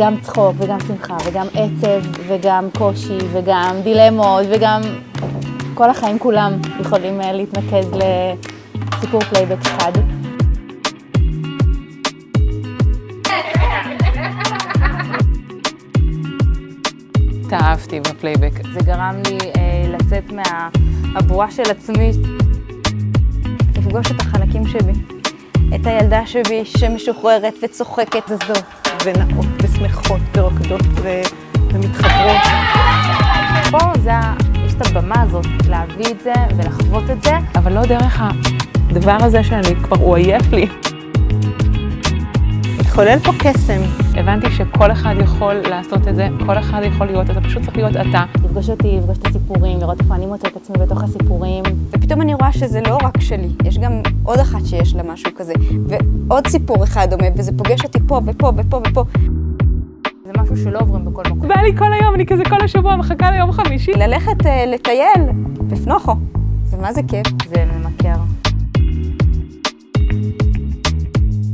גם צחוק וגם שמחה וגם עצב וגם קושי וגם דילמות וגם כל החיים כולם יכולים להתנקז לסיפור פלייבק אחד. התאהבתי בפלייבק. זה גרם לי לצאת מהבועה של עצמי. לפגוש את החלקים שלי, את הילדה שבי שמשוחררת וצוחקת זזות. ונעות ושמחות ורוקדות ומתחברות. פה יש את הבמה הזאת להביא את זה ולחוות את זה. אבל לא דרך הדבר הזה הוא עייף לי. התחולל פה קסם. הבנתי שכל אחד יכול לעשות את זה, כל אחד יכול להיות, אתה פשוט צריך להיות אתה. לפגוש אותי, לפגוש את הסיפורים, לראות איפה אני מוצאת את עצמי בתוך הסיפורים. ופתאום אני רואה שזה לא רק שלי, יש גם עוד אחת שיש לה משהו כזה, ועוד סיפור אחד דומה, וזה פוגש אותי פה ופה ופה ופה. זה משהו שלא עוברים בכל מקום. בא לי כל היום, אני כזה כל השבוע מחכה ליום חמישי. ללכת לטייל בפנוחו, זה מה זה כיף. זה ממכר.